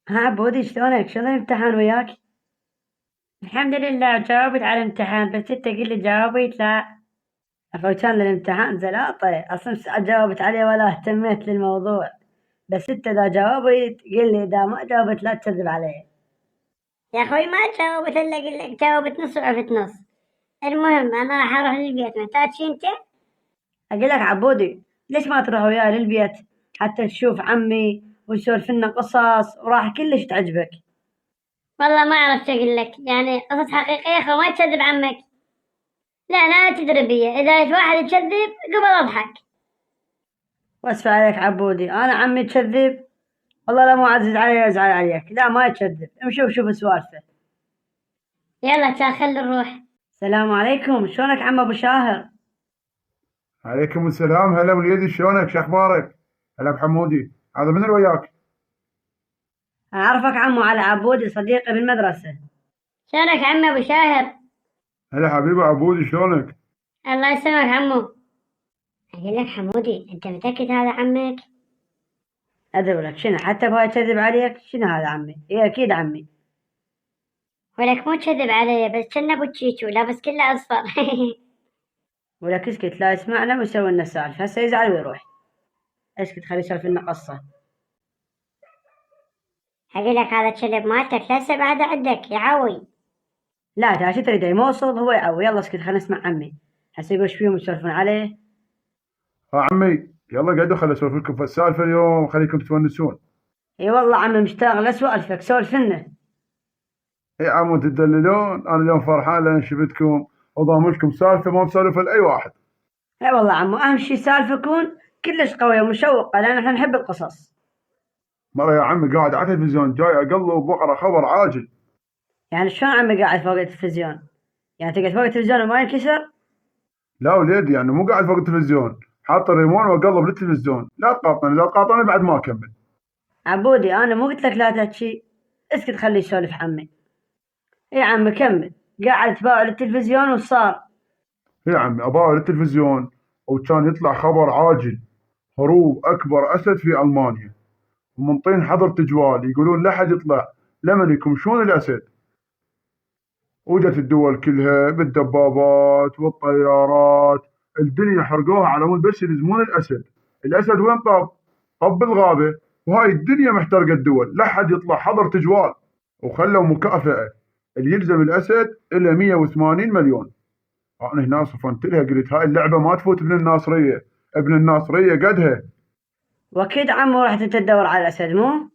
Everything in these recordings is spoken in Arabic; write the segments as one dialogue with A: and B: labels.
A: ها عبودي، شلونك؟ شلون الامتحان وياك؟
B: الحمد لله، جاوبت على الامتحان بس انت قل لي جاوبت لا.
A: عفوا، كان الامتحان زلاطة اصلا جاوبت عليه ولا اهتميت للموضوع. بس انت اذا جاوبت قل لي، اذا ما جاوبت لا تكذب علي.
B: يا اخوي ما جاوبت الا قل لك جاوبت نص وعرفت نص. المهم انا راح اروح للبيت، محتاج شي انت؟
A: اقول لك عبودي، ليش ما تروح وياي للبيت حتى تشوف عمي ونسولف لنا قصص وراح كلش تعجبك.
B: والله ما عرفت اقول لك، يعني قصص حقيقية يا اخو، ما تكذب عمك. لا لا تدري بيا، اذا واحد يكذب قبل اضحك.
A: واسف عليك عبودي، انا عمي تكذب؟ والله لا مو عزيز علي ازعل عليك، لا ما يكذب، امشي وشوف سوالفه.
B: يلا خل نروح.
A: السلام عليكم، شلونك عم ابو شاهر؟
C: عليكم السلام. هلا وليدي، شلونك؟ شو اخبارك؟ هلا بحمودي، هذا من اللي وياك؟
A: اعرفك عمو على عبودي، صديقي بالمدرسه.
B: شلونك عم ابو شاهر؟
C: هلا حبيبي عبودي، شلونك؟
B: الله يسلمك عمو. اقول لك حمودي، انت متأكد هذا عمك؟
A: ادري لك شنو، حتى بهاي كذب عليك؟ شنو هذا عمي؟ ايه اكيد عمي.
B: ولك مو كذب علي، بس كنا ابو تشيتو لابس كله اصفر.
A: ولك اسكت، لا يسمعنا ويسوي لنا سالفه، هسه يزعل ويروح. اسكت، خليه يسولف لنا قصه.
B: اقول لك هذا الكلب مالتك لسه بعد عندك يا عوي.
A: لا تعال، شو تريد؟ يموصل هو يعوي. يلا اسكت، خلينا نسمع عمي. هسه يقول ايش فيهم يسولفون عليه.
C: ها عمي، يلا قعدوا خليني اسولف لكم في السالفه اليوم، خليكم تونسون.
A: اي والله عمي مشتاق لسوالفك، سولف لنا.
C: اي عمو تدللون، انا اليوم فرحان لان شفتكم وضامن لكم سالفه ما مسولفه لاي واحد.
A: اي والله عمو، اهم شي سالفكم كلش قويه ومشوقه، لان احنا نحب القصص.
C: مره يا عمي قاعد على التلفزيون جاي اقلب بقرا خبر عاجل.
A: يعني شلون عمي قاعد فوق التلفزيون؟ يعني تقعد فوق التلفزيون وما ينكسر؟
C: لا وليدي، يعني مو قاعد فوق التلفزيون، حاط الريمون واقلب للتلفزيون. لا تقاطعني، لا تقاطعني بعد ما اكمل.
A: عبودي انا مو قلت لك لا تحكي؟ اسكت خليه يسولف عمي. اي عمي كمل. قاعد تباوع التلفزيون وصار؟
C: يا عمي اباوع التلفزيون وكان يطلع خبر عاجل: هروب اكبر اسد في المانيا، ومنطين حظر تجوال، يقولون لا حد يطلع لمن يكمشون الاسد. وجت الدول كلها بالدبابات والطيارات، الدنيا حرقوها على مود بس يلزمون الاسد. الاسد وين طاب؟ طب بالغابه. وهاي الدنيا محترقه الدول، لا حد يطلع حظر تجوال. وخلوا مكافاه اللي يلزم الاسد الى 180 مليون. انا هنا صفنت لها قلت هاي اللعبه ما تفوت ابن الناصريه، ابن الناصريه قدها.
A: واكيد عمو رحت انت تدور على الاسد مو؟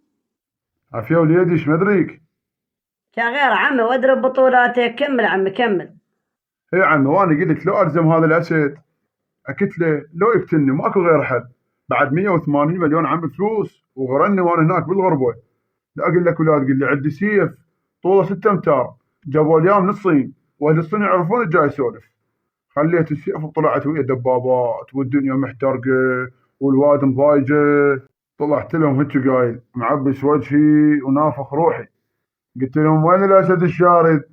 C: عافيه وليدي، ايش مدريك؟
A: يا غير عمي، واضرب بطولاتك، كمل عمي كمل.
C: يا عمي وانا قلت لو ارزم هذا الاسد اكتله لو يقتلني ماكو غير حل. بعد 180 مليون عم فلوس وغرني وانا هناك بالغربه. لا اقول لك ولا تقول لي عندي سيف طوله 6 امتار، جابوا اليوم من الصين، واهل الصين يعرفون الجاي يسولف. خليت السيف وطلعت ويا دبابات والدنيا محترقه والواد مضايجه. طلعت لهم هيك قايل معبس وجهي ونافخ روحي. قلت لهم وين الاسد الشارد؟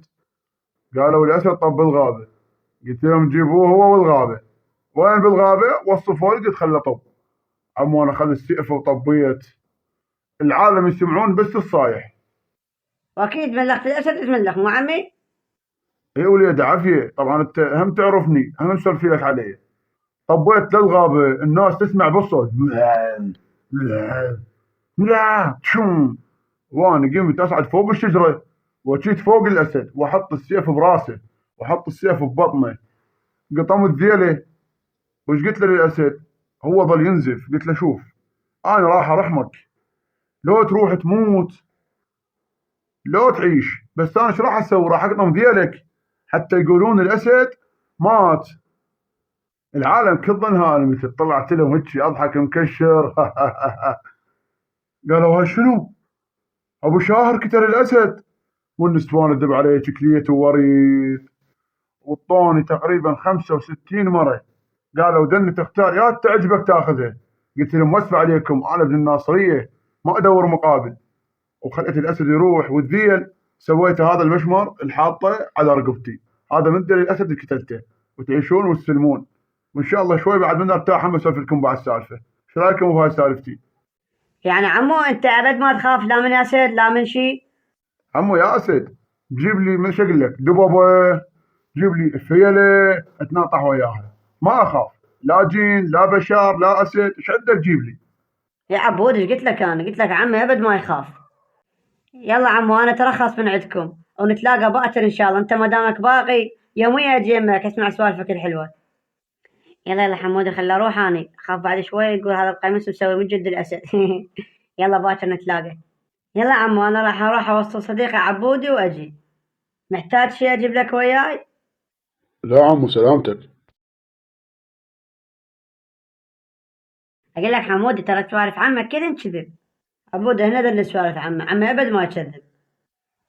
C: قالوا الاسد طب بالغابه. قلت لهم جيبوه هو والغابه. وين بالغابه؟ وصفوا لي، قلت خله طب. عمو انا اخذ السيف وطبيت، العالم يسمعون بس الصايح.
A: واكيد ملخت الاسد تملخ مو عمي؟
C: اي وليد عافيه، طبعا انت هم تعرفني، هم مسولفي لك علي. طبيت للغابه، الناس تسمع بالصوت لا تشوم. وانا قمت اصعد فوق الشجره وجيت فوق الاسد واحط السيف براسه واحط السيف ببطنه. قطمت ذيله. وش قلت له للاسد؟ هو ظل ينزف. قلت له شوف، انا راح ارحمك، لو تروح تموت لو تعيش، بس انا ايش راح اسوي؟ راح اقطم ذيلك حتى يقولون الاسد مات. العالم كله انهار. طلعت لهم هيك اضحك مكشر. قالوا هاي شنو؟ ابو شاهر قتل الاسد. والنسوان تذب عليه شكليته ووريد، والطوني تقريبا 65 مره. قالوا دن تختار يا تعجبك تاخذها. قلت لهم واسف عليكم، انا ابن الناصريه ما ادور مقابل. وخليت الاسد يروح والذيل سويت هذا المشمر الحاطه على رقبتي. هذا من دليل الاسد اللي قتلته. وتعيشون وتسلمون، وان شاء الله شوي بعد من ارتاح هم اسولف لكم بعد السالفه. ايش رايكم بهاي سالفتي؟
A: يعني عمو انت ابد ما تخاف لا من اسد لا من شيء؟
C: عمو يا اسد جيب لي من اقول لك دببه، جيب لي فيله اتناطح وياها، ما اخاف لا جين لا بشر لا اسد، ايش عندك جيب لي.
A: يا عبود ايش قلت لك انا؟ قلت لك عمي ابد ما يخاف. يلا عمو انا ترخص من عندكم ونتلاقى باكر ان شاء الله، انت ما دامك باقي يوميا اجي يمك اسمع سوالفك الحلوه. يلا يلا حمودي خلي اروح اني اخاف بعد شوي يقول هذا القميص مسوي من جد الاسد. يلا باكر نتلاقى. يلا عمو انا راح اروح اوصل صديقي عبودي واجي. محتاج شي اجيب لك وياي؟
C: لا عمو سلامتك.
A: اقول لك حمودي ترى سوالف عمك كذا نكذب. عبودي هنا اللي سوالف عمي ابد ما يكذب.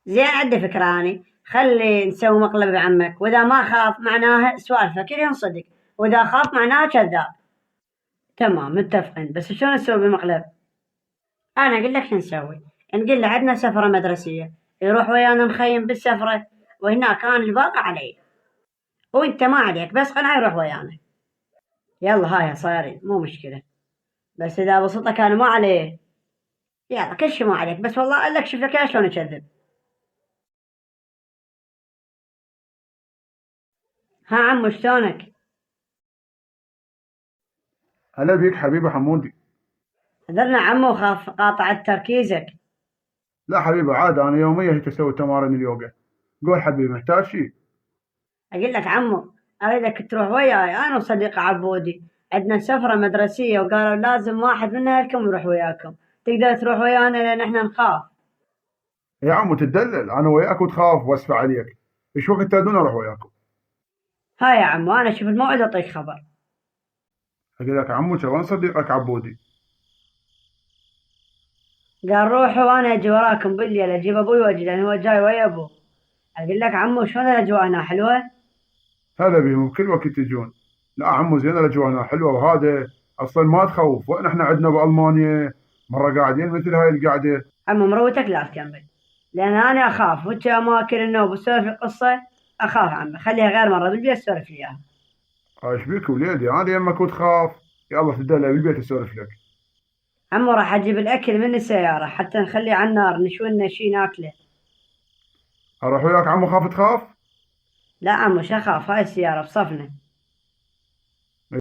A: زين عندي فكرة اني خلي نسوي مقلب بعمك، واذا ما خاف معناها سوالفه كلها صدق، واذا خاف معناها كذاب. تمام متفقين، بس شلون نسوي بمقلب؟ انا اقول لك شو نسوي. نقول له عندنا سفرة مدرسية يروح ويانا نخيم بالسفرة، وهناك كان الباقي علي وانت ما عليك، بس قناع يروح ويانا. يلا هاي صايرين مو مشكلة، بس اذا بسطك انا ما عليه. يلا كل شي ما عليك، بس والله قال لك شوف لك شلون يكذب. ها عمو شلونك؟
C: هلا بيك حبيبي حمودي.
A: درنا عمو خاف قاطعت تركيزك.
C: لا حبيبي عاد انا يوميا هيك اسوي تمارين اليوغا. قول حبيبي محتاج شيء؟
A: اقول لك عمو اريدك تروح وياي انا وصديق عبودي، عندنا سفرة مدرسية وقالوا لازم واحد من اهلكم يروح وياكم، تقدر تروح ويانا لان احنا نخاف.
C: يا عمو تدلل انا وياك وتخاف واسفة عليك، ايش وقت تدون اروح وياكم؟
A: ها يا عمو انا اشوف الموعد واعطيك خبر.
C: اقول لك عمو وين صديقك عبودي؟
A: قال روحوا وانا اجي وراكم بالليل اجيب ابوي واجي لان هو جاي ويا ابوه. اقول لك عمو شلون الاجواء هنا حلوة؟
C: هلا بهم بكل وقت يجون. لا عمو زين الاجواء هنا حلوه، وهذا اصلا ما تخوف، وين احنا عندنا بالمانيا مره قاعدين مثل هاي القعده.
A: عمو مروتك لا تكمل، لان انا اخاف وانت اماكن النوم وسولف القصة اخاف عمي، خليها غير مرة بالبيت سولف لي اياها.
C: ايش بيك وليدي انا يمك وتخاف؟ يلا تدلع بالبيت اسولف لك.
A: عمو راح اجيب الاكل من السيارة حتى نخليه على النار نشوي لنا شي ناكله.
C: اروح وياك عمو خاف تخاف؟
A: لا عمو شخاف هاي السيارة بصفنا.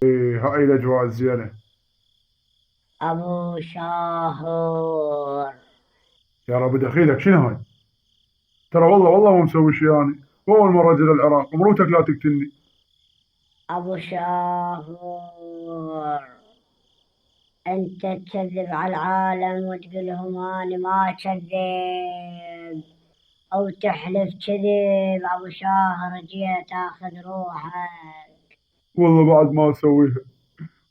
C: ايه هاي الاجواء الزينه.
B: أبو شاهر.
C: يا رب دخيلك شنو هاي؟ ترى والله ما مسوي شيء يعني، اول مره اجي للعراق ومروتك لا تقتلني.
B: أبو شاهر، أنت تكذب على العالم وتقول لهم أنا ما أكذب، أو تحلف كذب. أبو شاهر جيت أخذ روحك.
C: والله بعد ما اسويها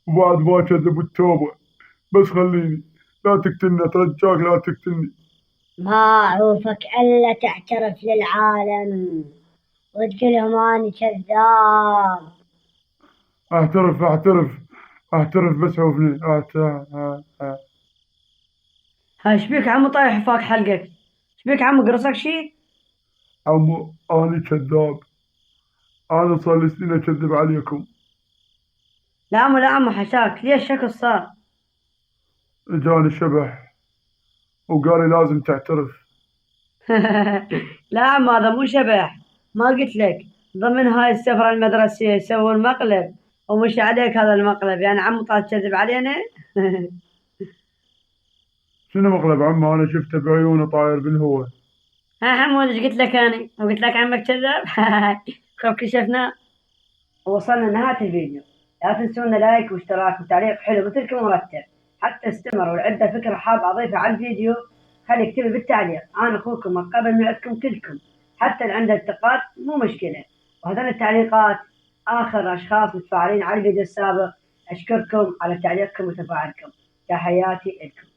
C: وبعد ما اكذب التوبه، بس خليني، لا تقتلني اترجاك لا تقتلني.
B: ما أعوفك إلا تعترف للعالم وتقول لهم أنا كذاب.
C: اعترف بس عوفني
A: ها شبيك عمو طايح فاك حلقك؟ شبيك عمو قرصك شي؟
C: عمو أنا كذاب، أنا صار لي سنين أكذب عليكم.
A: لا عمو لا عمو حشاك ليش شكل صار؟
C: جاني شبح وقال لي لازم تعترف.
A: لا عمو هذا مو شبح، ما قلت لك ضمن هاي السفرة المدرسية يسوون مقلب ومش عليك هذا المقلب، يعني عمو طال تكذب علينا.
C: شنو مقلب عمو؟ أنا شفته بعيونه طاير بالهواء.
A: ها حمود ايش قلت لك انا؟ وقلت لك عمك كذاب. خف كشفنا. وصلنا لنهاية الفيديو، لا تنسونا لايك واشتراك وتعليق حلو مثلكم مرتب. حتى استمر ولعده فكرة حاب اضيفها على الفيديو خلي اكتبي بالتعليق. انا اخوكم القبل من عندكم كلكم، حتى اللي عنده انتقاد مو مشكلة. وهذول التعليقات اخر اشخاص متفاعلين على الفيديو السابق، اشكركم على تعليقكم وتفاعلكم. تحياتي لكم.